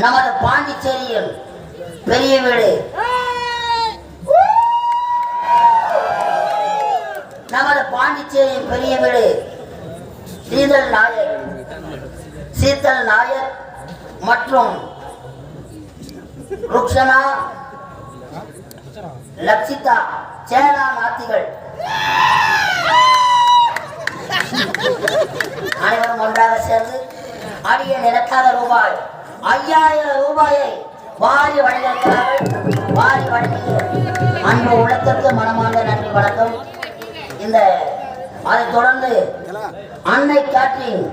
நமது பாண்டிச்சேரியில் பெரிய வீடு, நமது பாண்டிச்சேரியின் பெரிய வீடு சீதல் நாயர் மற்றும் ருக்ஷனா லக்ஷிதா சேனா நாத்திகள் அனைவரும் ஒன்றாக சேர்ந்து அடிய நினைக்காத ரூபாய் 5000 ரூபாயை வாரி வழங்கியிருக்கிறார்கள். வாரி வழங்கிய அன்பு உள்ளத்திற்கு மனமார்ந்த நன்றி வணக்கம். இந்த அதைத் தொடர்ந்து Annai catering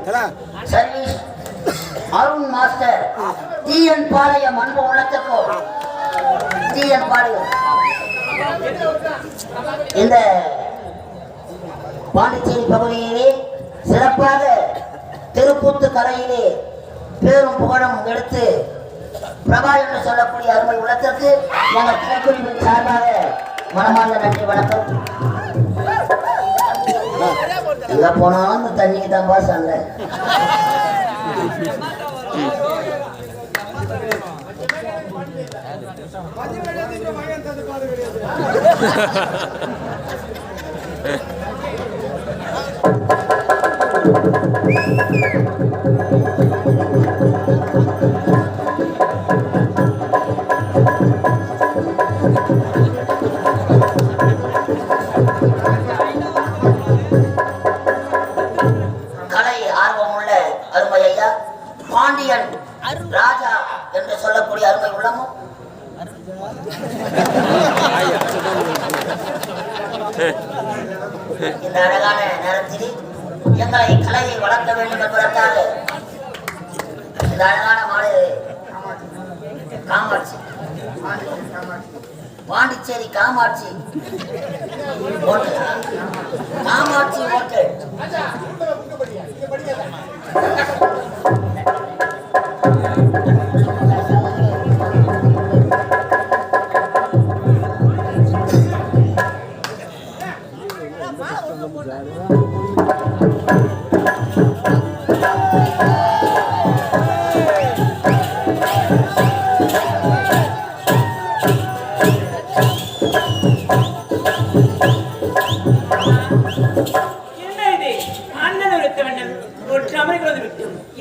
service Arun master TN Palayam அன்பு உள்ளத்திற்கும் டிஎன் பாளையம் இந்த பாண்டிச்சேரி பகுதியிலே சிறப்பாக திருக்கூத்து கலையிலே பேரும் புகழும் எடுத்து பிரபா என்று சொல்லக்கூடிய அருமை உள்ளத்திற்கு எங்கள் திரைக்குழுவின் சார்பாக மனமார்ந்த நன்றி வணக்கம். எங்க போனாலும் இந்த தண்ணிக்கு தான் பாஸ் அங்க பாண்டியன் ராஜா என்று சொல்லக்கூடிய அருமை உள்ளமும் இந்த அழகான நேரத்தில் எங்களை கலையை வளர்க்க வேண்டும் என்பதற்காக இந்த அழகான மாடு காமாட்சி பாண்டிச்சேரி காமாட்சி காமாட்சி ஹோட்டல்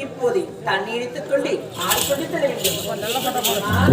இப்போது தண்ணி இழுத்துக் கொண்டு ஆடிக்கொண்டு செல்ல வேண்டும்.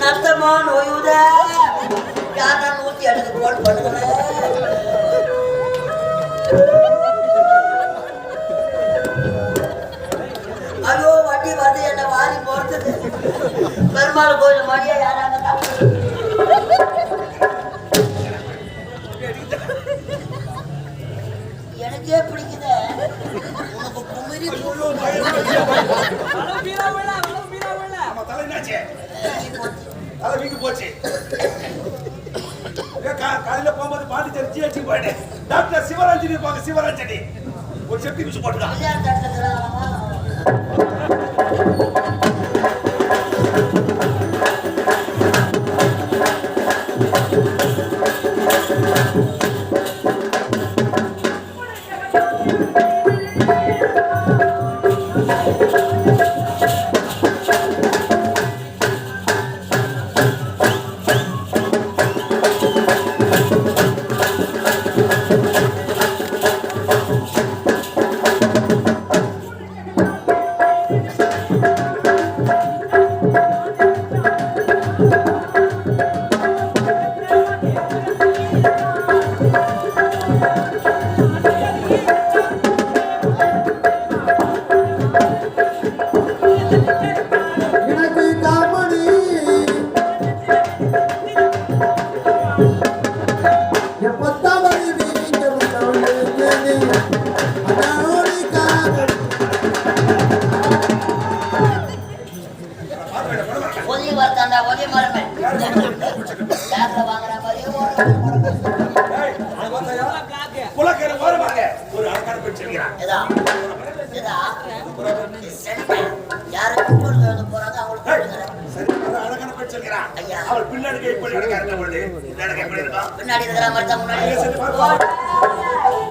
நத்தமா நோயுத யாரா 108 போன் பண்ணுங்க. ஐயோ வண்டி வந்து என்ன வாரி போறது. பெருமாள் கோயில் மணியா யாராங்க எனக்கே பிடிக்குது. உனக்கு குமரி போச்சு. காலையில போகும்போது பாண்டிச்சேரி ஜிஹெச் போயிட்டேன். டாக்டர் சிவராஞ்சனி இருப்பாங்க. சிவராஞ்சனி ஒரு செப்டி மிஷ் போட்டுருக்காங்க. இருக்கிறான். ஐயா. அவர் பின்னாடி எப்படி நடக்க பொழுது பின்னாடி எப்படி இருக்கான்? பின்னாடி இருக்கிற மாதிரி தான் முன்னாடி ஐயா, சென்று பார்ப்போம்.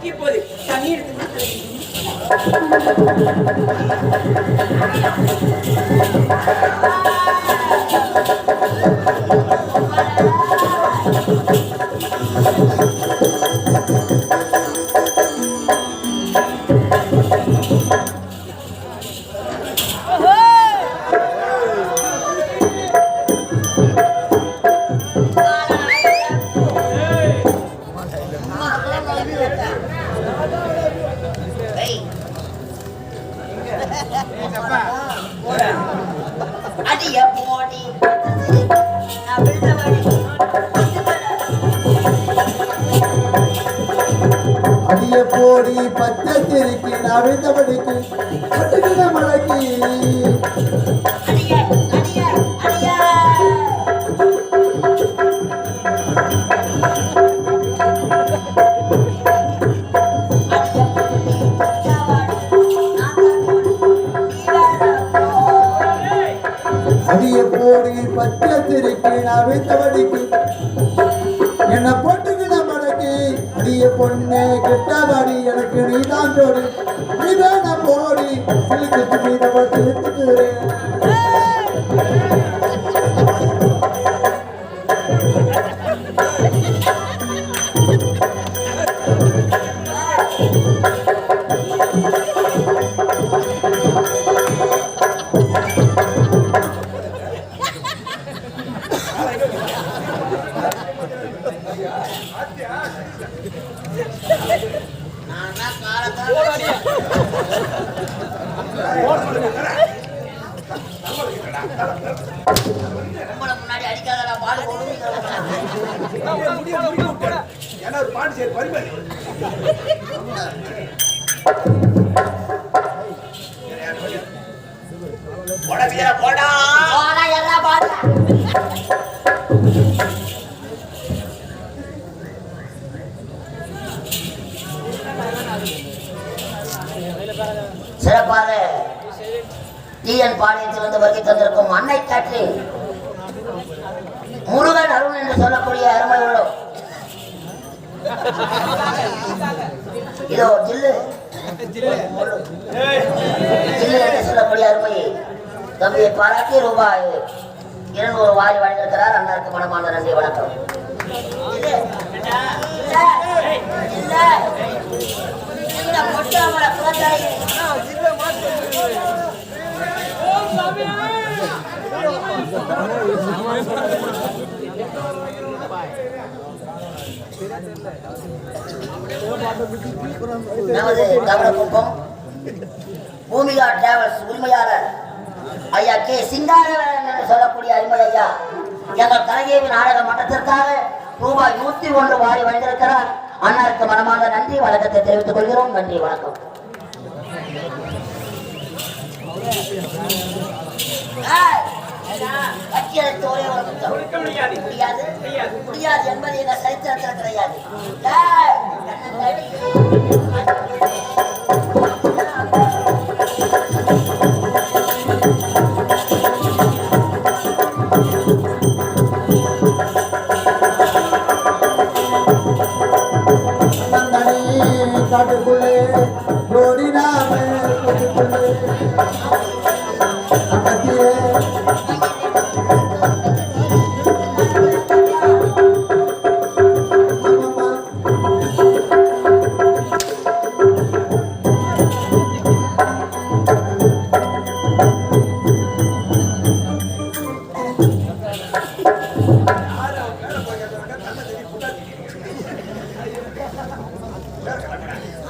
இப்போது தண்ணீர் அடிய போடி நான் விழுந்தபடி அடிய போடி பச்சத்திருக்கு நவிழ்ந்தபடிக்கு பட்டுக்கிற மலைக்கு அடிய அடிய அடிய அடிய போடி பச்சத்திருக்கு நவிழ்ந்தபடிக்கு என்ன போட்டுக்கிற மலைக்கு அடிய பொண்ணே கிட்டபடி எனக்கு நீதான் ஜோடி நீதான போடி சிலுக்கு மீதவ சிலுத்துக்கிறேன் முன்னாடி அடிக்காத பாடு ஏன்னா ஒரு பாண்டிச்சேரி பரிமாறி போடா போடா எல்லாம் பாடு சிறப்பாக டிஎன் பாளையத்திலிருந்து வருகை தந்திருக்கும் அன்னை காற்று முருகன் அருண் என்று சொல்லக்கூடிய அருமை உள்ளோம். இதோ ஜில்லு ஜில்லு என்று சொல்லக்கூடிய அருமையை தம்பியை பாராட்டி ரூபாய் 200 வாரி வழங்கியிருக்கிறார். அண்ணருக்கு மனமார்ந்த நன்றி, வணக்கம். நமது கவனக்குப்பம் பூமிகா டிராவல்ஸ் உரிமையாளர் ஐயா கே சிங்காரவேலன் என்று சொல்லக்கூடிய அருமை ஐயா எங்கள் கலைஞேவி நாடக மன்றத்திற்காக ரூபாய் 101 வாரி வழங்கியிருக்கிறார். அண்ணருக்கு மனமார்ந்த நன்றி, வணக்கத்தை தெரிவித்துக் கொள்கிறோம். நன்றி, வணக்கம். முடியாது என்பது எங்க சரித்திரத்தில் கிடையாது. காட்டுக்குள்ளே ஓடினாம கூட்டுக்குள்ளே அகத்தியே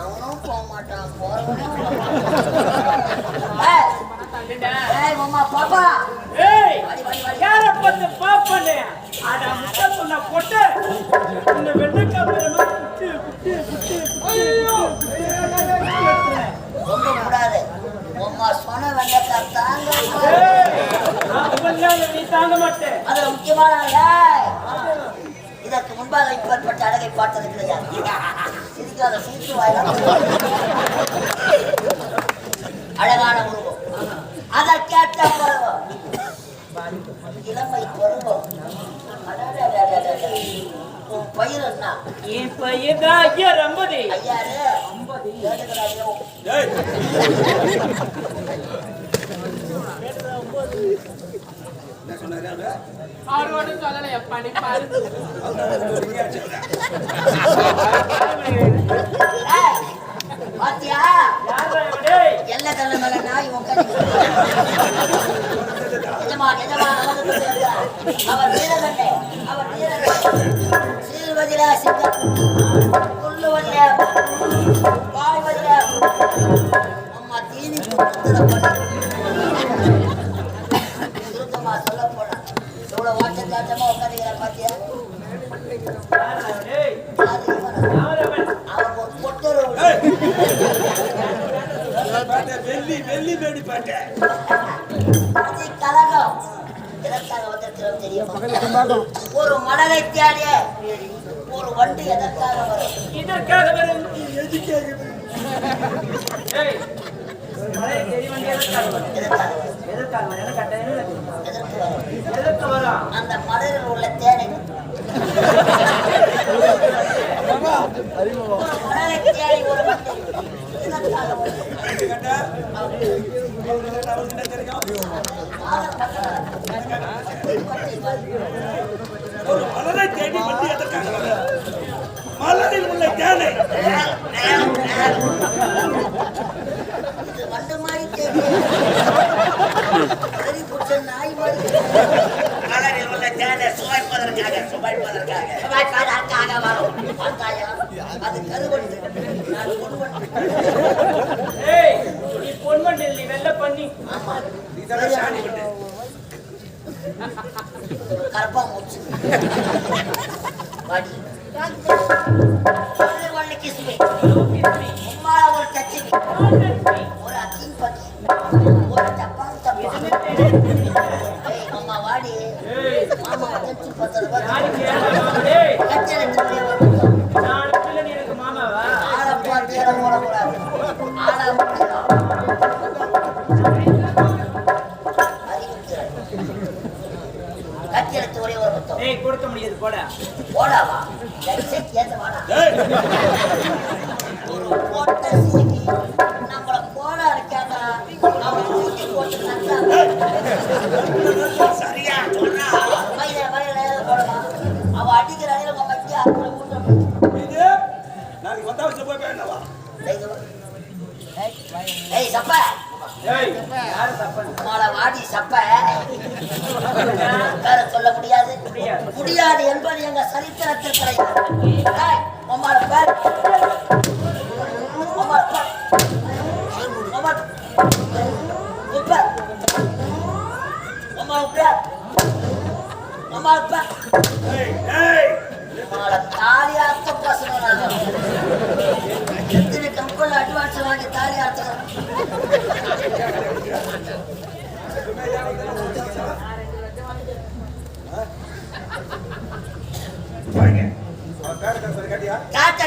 அவனும் போக மாட்டான் போறவனும் போக மாட்டான். ஏய் மாமா பாப்பா ஏய் வாடி வாடி வாடி. யார பார்த்து பாப்பனே அட முட்டை சொன்ன பொட்டு இந்த வெண்டைக்காய் பழமா குட்டி குட்டி குட்டி ரொம்ப கூடாது உம்மா சொன்ன வெண்டைக்காய் தாங்க நீ தாங்க மாட்டேன் அதுல முக்கியமான ஏய், இதற்கு முன்பாக இப்பேற்பட்ட அழகை பார்த்தது கிடையாது. சிரிக்காத சிரித்து வாயிலாம் அழகான உருவம் அதற்கேற்ற பருவம் இளமை பருவம் அடடடடடட. உன் பயிர் என்ன என் பையதான் ஐயா ரம்பதி ஐயாரு கேட்டுக்கிறாயோ? ஏய் என்ன சொன்னாரு அவரு? ஆரோடு சொல்லலையா பண்ணி பாரு ஏய், பாத்தியா யாரா டேய் எல்லா கல்ல மேல நாய் உட்காந்து எஜமான் எஜமான் அவர் வீரகண்டே அவர் வீரகண்டே சீர்வதில சிங்கம் கொல்லுவதில வாழ்வதில அம்மா தீனி சுருக்கமா சொல்ல போனா இவ்வளவு வாட்டச்சாட்டமா உட்காந்துக்கிற பாத்தியா யாரா டேய் அது இவன். யாரவன் அவன் ஒரு பொட்டரு ஏய் பாட்டை வெள்ளி வெள்ளி மேடி பாட்டை அது கலகம் எதற்காக வந்திருக்கிறோம் தெரியுமா? ஒரு மலரை தேடிய ஒரு வண்டி எதற்காக வரும்? இதற்காக வரும் ஏய் மலை தேடி வண்டி எதற்காக வரும் எதற்காக வரும்? எதற்காக வரும் எனக்கு கட்டணம் எதற்கு வரும்? எதற்கு வரும் அந்த மலரில் உள்ள தேனை மலரை தேடி ஒரு வண்டி எதற்காக வரும்? கேட்டா அவருக்கு என்ன தெரியும்? ஒரு மலரை தேடி வந்து எதற்காக வரும்? மலரில் உள்ள தேனை இது வண்டு மாதிரி தேடி சரி பிடிச்ச நாய் மாதிரி மலரில் உள்ள தேனை சுவைப்பதற்காக வரும். பார்த்தாயா? அது கருவண்டு நான் பொன்வண்டு. ஏய் நீ பொன்மண்டில் நீ வெள்ள பண்ணி ஆமா இதெல்லாம் சாணி விட்டு கரப்பா மூச்சு வாடி ஒன்று கிஸ்மி உம்மா ஒரு தச்சிமி ஒரு அக்கின் பக்கி ஒரு தப்பான் தப்பா ஏய் அம்மா வாடி ஏய் மாமா அஞ்சு 10 ரூபாய் நாளைக்கு ஏய் கச்சனை நாளைக்கு நீ எனக்கு மாமாவா ஆளை பார்த்து இடம் போடக்கூடாது ஆளை முடியும் கச்சனை ஒரே ஒரு மொத்தம் ஏய் கொடுக்க முடியாது போட போடாவா ஏத்த வாடா ஏய் ஒரு போட்ட சீனி நம்மள போடா இருக்காங்க அவன் தூக்கி போட்டு நட்டாங்க சரியா சொன்னா மயில போடமா அவ அடிக்கிற அடியில உங்க மத்திய அப்புறம் ஊட்ட இது நாளைக்கு வந்தா வச்சு போய் என்னவா ஏய் சப்ப ஏய் யாரு தப்பன் மால வாடி சப்ப வேற சொல்ல முடியாது முடியாது என்பது எங்க சரித்திரத்தில் கிடையாது ஏய் உம்மால பேர் உம்மால பேர் உம்மால உப்ப உம்மால பேர் உம்மால பேர் ஏய் ஏய் உம்மால தாலி அர்த்த பசங்க எத்தனை கம்பெனி அட்வான்ஸ் வாங்கி தாலி அர்த்தம் பாருங்க அவன் பேர் சரி கேட்டியா காட்ட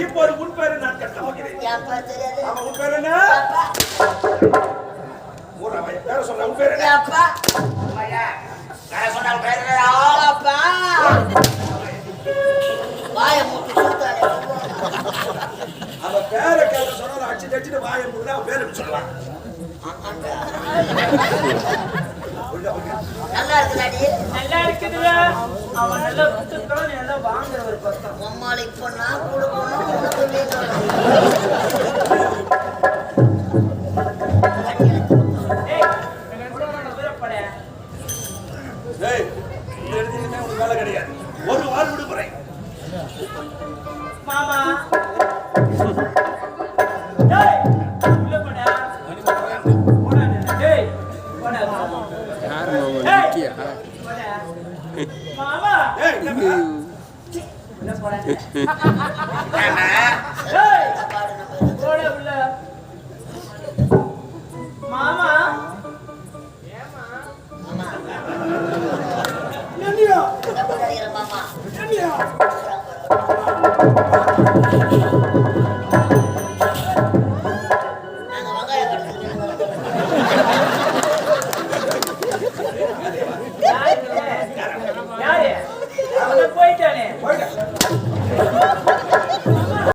இப்போ ஒரு உன் பேரு நான் கட்ட போகிறேன் என் பேர் தெரியாது அவன் உன் பேர் என்ன அப்பா ஊரா பையன் பேர சொல்ற உன் பேர் என்ன அப்பா வேற சொன்னால் பேர் அப்பா வாய வச்சுட்டு வாயை மூடுனா அவன் பேரை சொல்லுவான். நல்லா இருக்குதாடி நல்லா இருக்குதுல அவன் நல்லா விட்டுட்டான் நீ எல்லாம் வாங்குற ஒரு பக்கம் அம்மாள் இப்போ நான் கொடுக்கணும் உனக்கு வேணும். ஏய் எங்க கூட நான் விருப்பப்பட டேய் நீ எடுத்தீங்கன்னா உனக்கு வேலை கிடையாது. ஒரு வாரம் விடுமுறை. மாமா டேய் உள்ள போடா போடா டேய் போடா டேய் போடா மாமா ஏய் என்ன உள்ள போடா டேய் போடா உள்ள மாமா என்னையா மாமா என்னையா